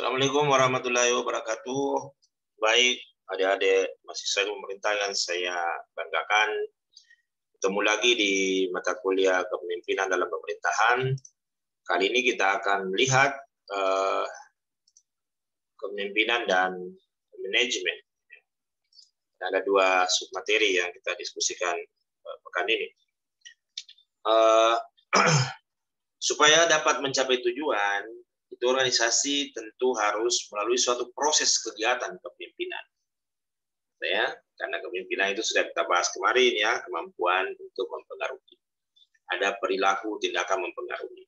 Assalamualaikum warahmatullahi wabarakatuh. Baik, adik-adik mahasiswa pemerintah yang saya banggakan, ketemu lagi di mata kuliah kepemimpinan dalam pemerintahan. Kali ini kita akan melihat kepemimpinan dan manajemen. Ada dua submateri yang kita diskusikan pekan ini. Supaya dapat mencapai tujuan, itu organisasi tentu harus melalui suatu proses kegiatan kepemimpinan. Ya, karena kepemimpinan itu sudah kita bahas kemarin ya, kemampuan untuk mempengaruhi. Ada perilaku tindakan mempengaruhi.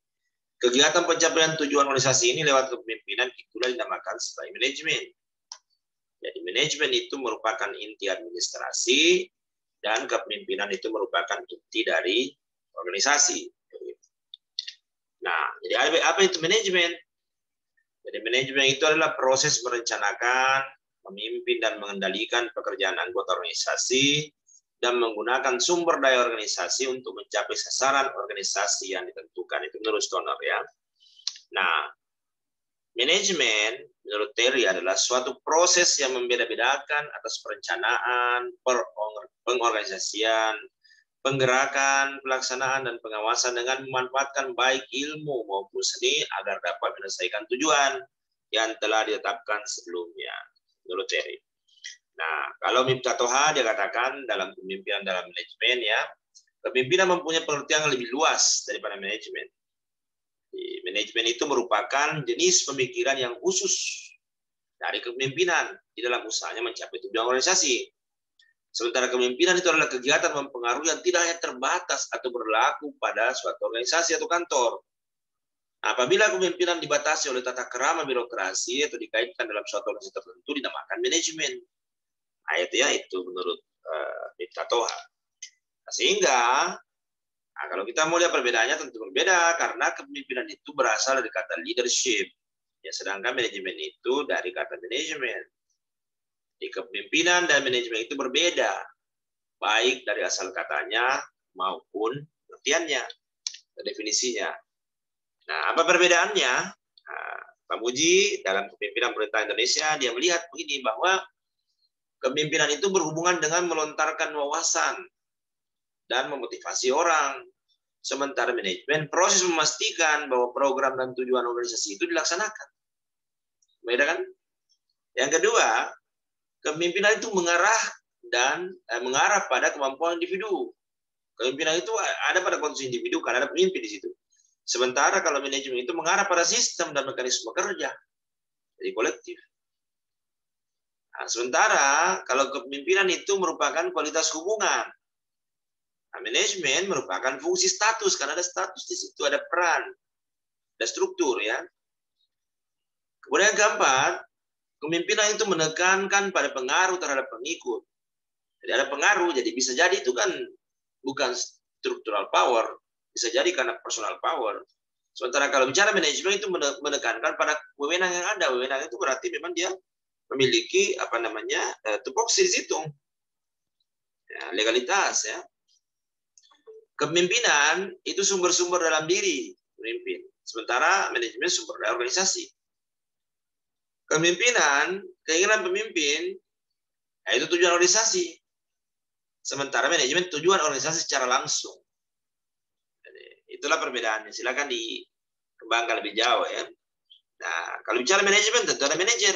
Kegiatan pencapaian tujuan organisasi ini lewat kepemimpinan itulah dinamakan sebagai manajemen. Jadi manajemen itu merupakan inti administrasi dan kepemimpinan itu merupakan inti dari organisasi. Nah, jadi apa itu manajemen? Jadi manajemen itu adalah proses merencanakan, memimpin dan mengendalikan pekerjaan anggota organisasi dan menggunakan sumber daya organisasi untuk mencapai sasaran organisasi yang ditentukan. Itu menurut Stoner ya. Nah, manajemen menurut Terry adalah suatu proses yang membeda-bedakan atas perencanaan, pengorganisasian, penggerakan, pelaksanaan, dan pengawasan dengan memanfaatkan baik ilmu maupun seni agar dapat menyelesaikan tujuan yang telah ditetapkan sebelumnya, menurut Terry. Nah, kalau Miftah Toha dia katakan dalam kepemimpinan dalam manajemen ya, kepemimpinan mempunyai pengertian yang lebih luas daripada manajemen. Manajemen itu merupakan jenis pemikiran yang khusus dari kepemimpinan di dalam usahanya mencapai tujuan organisasi. Sementara kepemimpinan itu adalah kegiatan mempengaruhi yang tidak hanya terbatas atau berlaku pada suatu organisasi atau kantor. Apabila kepemimpinan dibatasi oleh tata krama birokrasi atau dikaitkan dalam suatu organisasi tertentu dinamakan manajemen. Nah, itu menurut Miftah Toha. Sehingga kalau kita mau lihat perbedaannya tentu berbeda karena kepemimpinan itu berasal dari kata leadership. Ya, sedangkan manajemen itu dari kata manajemen. Di kepemimpinan dan manajemen itu berbeda, baik dari asal katanya maupun pengertiannya, definisinya. Nah, apa perbedaannya? Nah, Pak Muji dalam kepemimpinan pemerintah Indonesia dia melihat begini bahwa kepemimpinan itu berhubungan dengan melontarkan wawasan dan memotivasi orang. Sementara manajemen proses memastikan bahwa program dan tujuan organisasi itu dilaksanakan. Beda kan? Yang kedua, kepemimpinan itu mengarah pada kemampuan individu. Kepemimpinan itu ada pada kondisi individu karena ada pemimpin di situ. Sementara kalau manajemen itu mengarah pada sistem dan mekanisme kerja, jadi kolektif. Nah, sementara kalau kepemimpinan itu merupakan kualitas hubungan, nah, manajemen merupakan fungsi status karena ada status di situ, ada peran, ada struktur ya. Kemudian yang keempat, kepemimpinan itu menekankan pada pengaruh terhadap pengikut. Jadi ada pengaruh, jadi bisa jadi itu kan bukan structural power, bisa jadi karena personal power. Sementara kalau bicara manajemen itu menekankan pada wewenang yang ada. Wewenang itu berarti memang dia memiliki tupoksi di situ. Ya, legalitas ya. Kepemimpinan itu sumber-sumber dalam diri pemimpin. Sementara manajemen sumber daya organisasi. Kepemimpinan, keinginan pemimpin, ya itu tujuan organisasi. Sementara manajemen tujuan organisasi secara langsung. Jadi, itulah perbedaannya. Silakan dikembangkan lebih jauh ya. Nah, kalau bicara manajemen tentu ada manajer.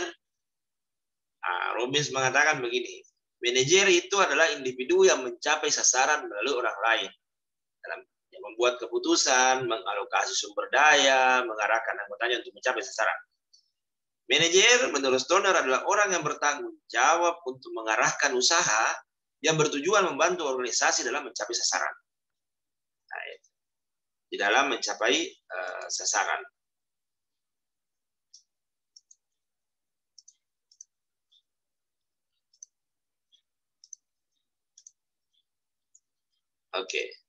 Nah, Robbins mengatakan begini, manajer itu adalah individu yang mencapai sasaran melalui orang lain. Dalam membuat keputusan, mengalokasi sumber daya, mengarahkan anggotanya untuk mencapai sasaran. Manajer menurut Stoner adalah orang yang bertanggung jawab untuk mengarahkan usaha yang bertujuan membantu organisasi dalam mencapai sasaran. Nah, di dalam mencapai sasaran. Oke.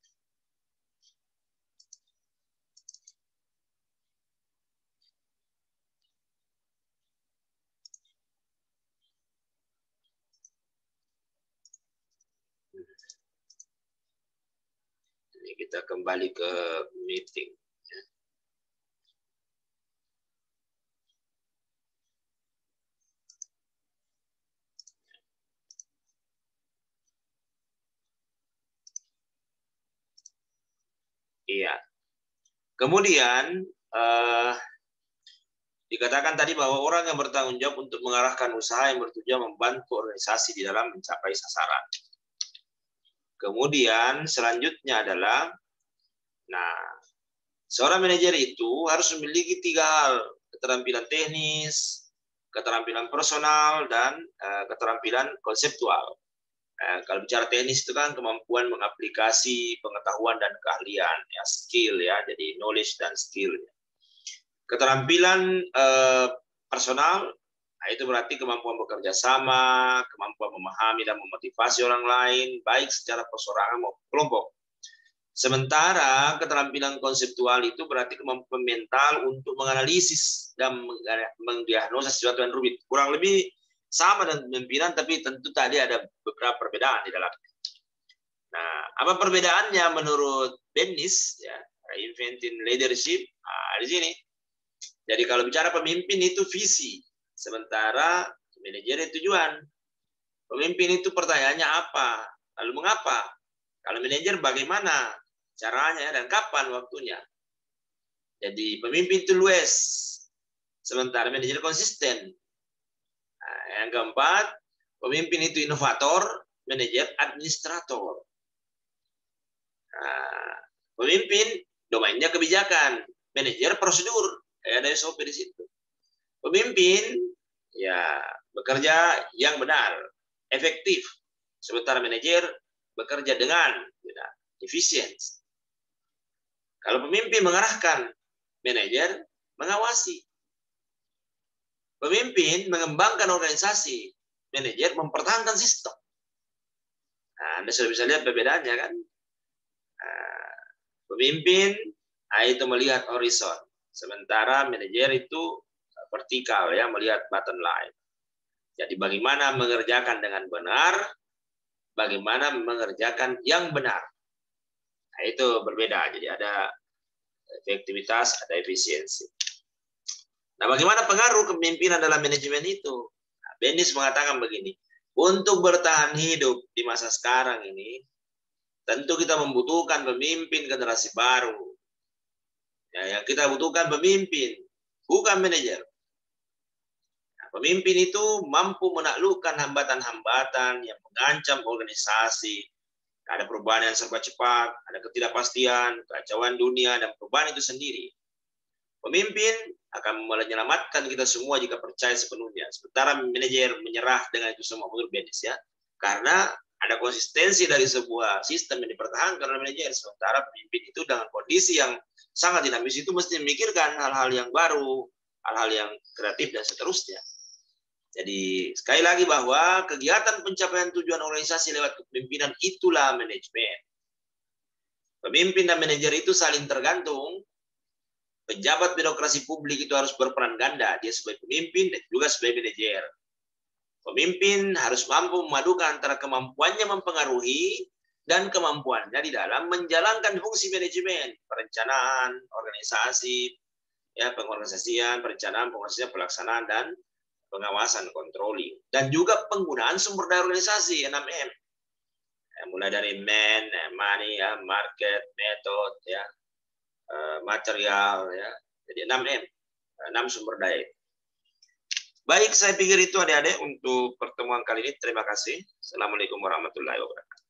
Ini kita kembali ke meeting. Iya. Kemudian dikatakan tadi bahwa orang yang bertanggung jawab untuk mengarahkan usaha yang bertujuan membantu organisasi di dalam mencapai sasaran. Kemudian selanjutnya adalah, nah, seorang manajer itu harus memiliki 3 hal, keterampilan teknis, keterampilan personal, dan keterampilan konseptual. Kalau bicara teknis itu kan kemampuan mengaplikasi pengetahuan dan keahlian, ya, skill ya, jadi knowledge dan skill. Keterampilan personal, nah itu berarti kemampuan bekerja sama, kemampuan memahami dan memotivasi orang lain, baik secara perseorangan maupun kelompok. Sementara keterampilan konseptual itu berarti kemampuan mental untuk menganalisis dan mendiagnosa sesuatu yang rumit. Kurang lebih sama dengan pemimpinan, tapi tentu tadi ada beberapa perbedaan di dalamnya. Nah, apa perbedaannya menurut Dennis? Ya, Reinventing Leadership. Nah, di sini. Jadi kalau bicara pemimpin itu visi, sementara manajer itu tujuan. Pemimpin itu pertanyaannya apa, lalu mengapa? Kalau manajer bagaimana caranya dan kapan waktunya. Jadi pemimpin itu luas, sementara manajer konsisten. Nah, yang keempat, pemimpin itu inovator, manajer administrator. Nah, pemimpin domainnya kebijakan, manajer prosedur. Ada SOP di situ. Pemimpin ya bekerja yang benar, efektif. Sementara manajer bekerja dengan efisien. Kalau pemimpin mengarahkan, manajer mengawasi. Pemimpin mengembangkan organisasi, manajer mempertahankan sistem. Nah, Anda sudah bisa lihat perbedaannya kan? Nah, pemimpin itu melihat horizon. Sementara manajer itu vertikal ya, melihat bottom line. Jadi bagaimana mengerjakan dengan benar, bagaimana mengerjakan yang benar. Nah, itu berbeda. Jadi ada efektivitas, ada efisiensi. Nah, bagaimana pengaruh kepemimpinan dalam manajemen itu? Nah, Dennis mengatakan begini, untuk bertahan hidup di masa sekarang ini, tentu kita membutuhkan pemimpin generasi baru. Ya, yang kita butuhkan pemimpin, bukan manajer. Nah, pemimpin itu mampu menaklukkan hambatan-hambatan yang mengancam organisasi. Ada perubahan yang serba cepat, ada ketidakpastian, kekacauan dunia, dan perubahan itu sendiri. Pemimpin akan menyelamatkan kita semua jika percaya sepenuhnya. Sementara manajer menyerah dengan itu semua, menurut Dennis ya. Karena ada konsistensi dari sebuah sistem yang dipertahankan oleh manajer. Sementara pemimpin itu dengan kondisi yang sangat dinamis itu mesti memikirkan hal-hal yang baru, hal-hal yang kreatif dan seterusnya. Jadi sekali lagi bahwa kegiatan pencapaian tujuan organisasi lewat kepemimpinan itulah manajemen. Pemimpin dan manajer itu saling tergantung. Pejabat birokrasi publik itu harus berperan ganda. Dia sebagai pemimpin dan juga sebagai manajer. Pemimpin harus mampu memadukan antara kemampuannya mempengaruhi dan kemampuannya di dalam menjalankan fungsi manajemen, perencanaan, organisasi, ya pengorganisasian, perencanaan, pengorganisasian, pelaksanaan, dan pengawasan, controlling. Dan juga penggunaan sumber daya organisasi, 6M. Ya, mulai dari man, money, ya, market, method, ya, material, ya. Jadi 6M, 6 sumber daya. Baik, saya pikir itu adik-adik untuk pertemuan kali ini. Terima kasih. Assalamualaikum warahmatullahi wabarakatuh.